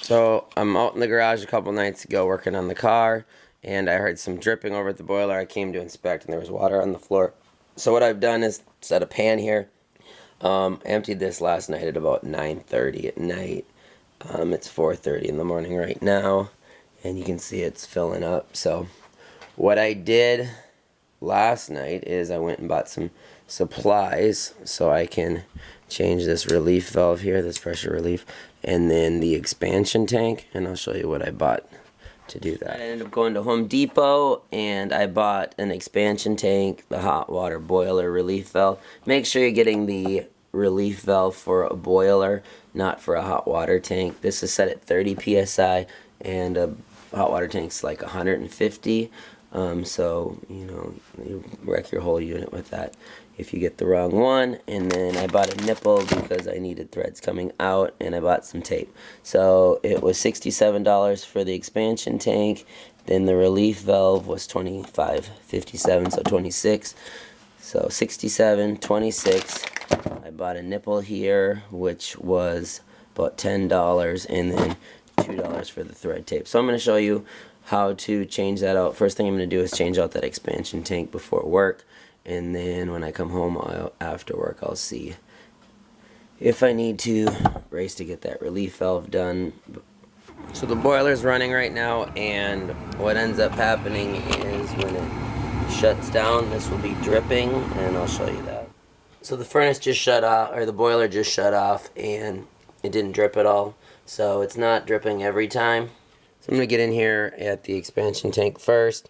So I'm out in the garage a couple nights ago working on the car, and I heard some dripping over at the boiler. I came to inspect, and there was water on the floor. So what I've done is set a pan here. Emptied this last night at about 9:30 at night. It's 4:30 in the morning right now, and you can see it's filling up. So what I did last night is I went and bought some supplies so I can change this relief valve here, this pressure relief, and then the expansion tank, and I'll show you what I bought to do that. I ended up going to Home Depot and I bought an expansion tank, the hot water boiler relief valve. Make sure you're getting the relief valve for a boiler, not for a hot water tank. This is set at 30 psi and a hot water tank's like 150. So, you know, you wreck your whole unit with that if you get the wrong one. And then I bought a nipple because I needed threads coming out, and I bought some tape. So it was $67 for the expansion tank. Then the relief valve was $25.57, so 26. So 67, 26. I bought a nipple here, which was about $10, and then $2 for the thread tape. So I'm going to show you how to change that out. First thing I'm going to do is change out that expansion tank before work, and then when I come home after work, I'll see if I need to race to get that relief valve done. So the boiler's running right now, and what ends up happening is when it shuts down, this will be dripping, and I'll show you that. So the furnace just shut off, or the boiler just shut off, and it didn't drip at all. So it's not dripping every time. So I'm going to get in here at the expansion tank first.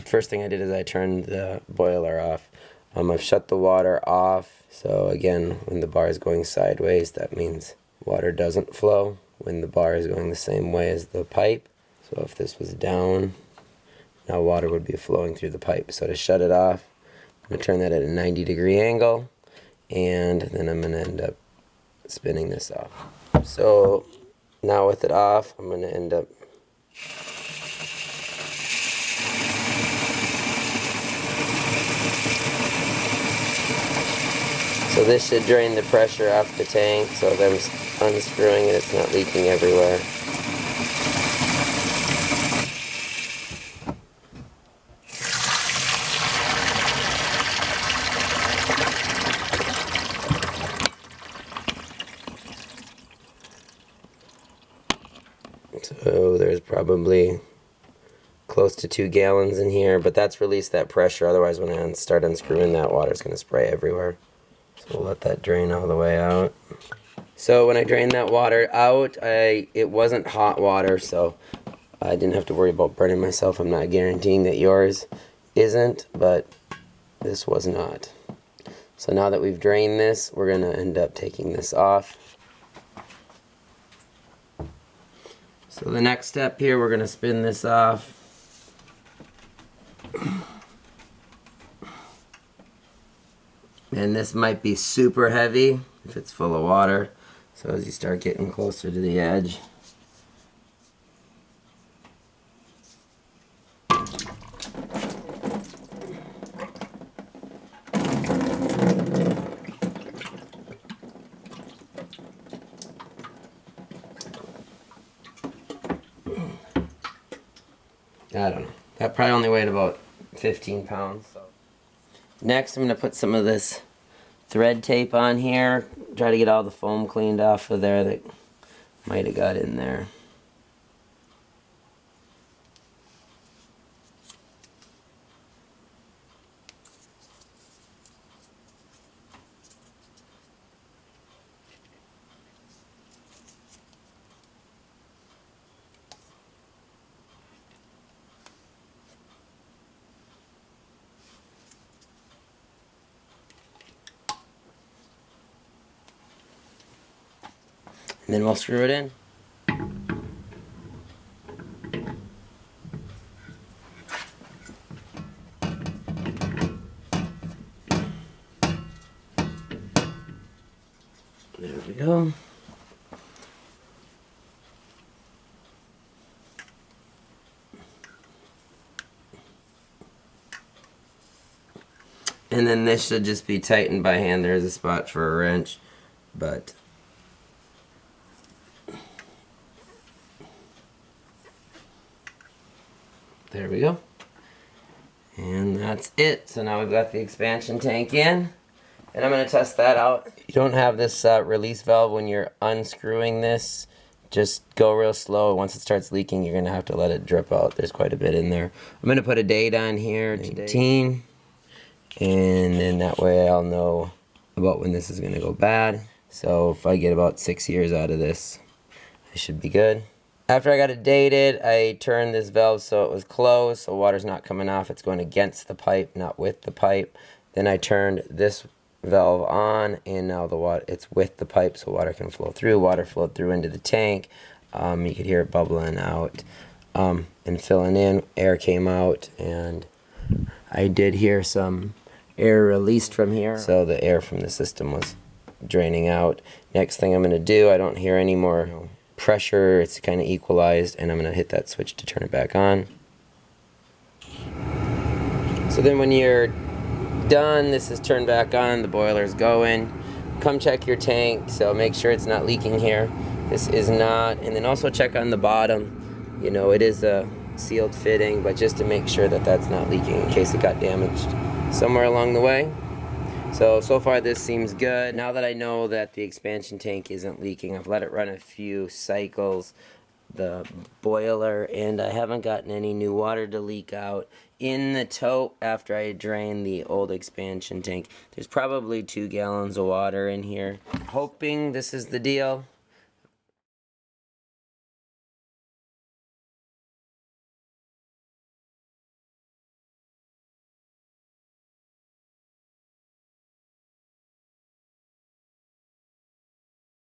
First thing I did is I turned the boiler off. I've shut the water off. So again, when the bar is going sideways, that means water doesn't flow. When the bar is going the same way as the pipe, so if this was down, now water would be flowing through the pipe. So to shut it off, I'm going to turn that at a 90-degree angle, and then I'm going to end up spinning this off. So now with it off, I'm going to end up so this should drain the pressure off the tank, so as I'm unscrewing it, it's not leaking everywhere. So there's probably close to 2 gallons in here, but that's released that pressure. Otherwise, when I start unscrewing that, water's going to spray everywhere. So we'll let that drain all the way out. So when I drained that water out, it wasn't hot water, so I didn't have to worry about burning myself. I'm not guaranteeing that yours isn't, but this was not. So now that we've drained this, we're going to end up taking this off. So the next step here, we're going to spin this off. And this might be super heavy if it's full of water. So as you start getting closer to the edge, I don't know. That probably only weighed about 15 pounds. So. Next, I'm going to put some of this thread tape on here. Try to get all the foam cleaned off of there that might have got in there. And then we'll screw it in. There we go. And then this should just be tightened by hand. There's a spot for a wrench, but There we go. And that's it. So now we've got the expansion tank in. And I'm going to test that out. You don't have this release valve when you're unscrewing this. Just go real slow. Once it starts leaking, you're going to have to let it drip out. There's quite a bit in there. I'm going to put a date on here, 19. And then that way I'll know about when this is going to go bad. So if I get about 6 years out of this, I should be good. After I got it dated, I turned this valve so it was closed, so water's not coming off. It's going against the pipe, not with the pipe. Then I turned this valve on, and now the water, it's with the pipe, so water can flow through. Water flowed through into the tank. You could hear it bubbling out and filling in. Air came out, and I did hear some air released from here, so the air from the system was draining out. Next thing I'm going to do, I don't hear any more pressure. It's kind of equalized, and I'm going to hit that switch to turn it back on. So then when you're done, this is turned back on, the boiler's going. Come check your tank, so make sure it's not leaking here. This is not. And then also check on the bottom. You know, it is a sealed fitting, but just to make sure that that's not leaking in case it got damaged somewhere along the way. So far this seems good. Now that I know that the expansion tank isn't leaking, I've let it run a few cycles, the boiler, and I haven't gotten any new water to leak out. In the tote, after I drained the old expansion tank, there's probably 2 gallons of water in here. Hoping this is the deal.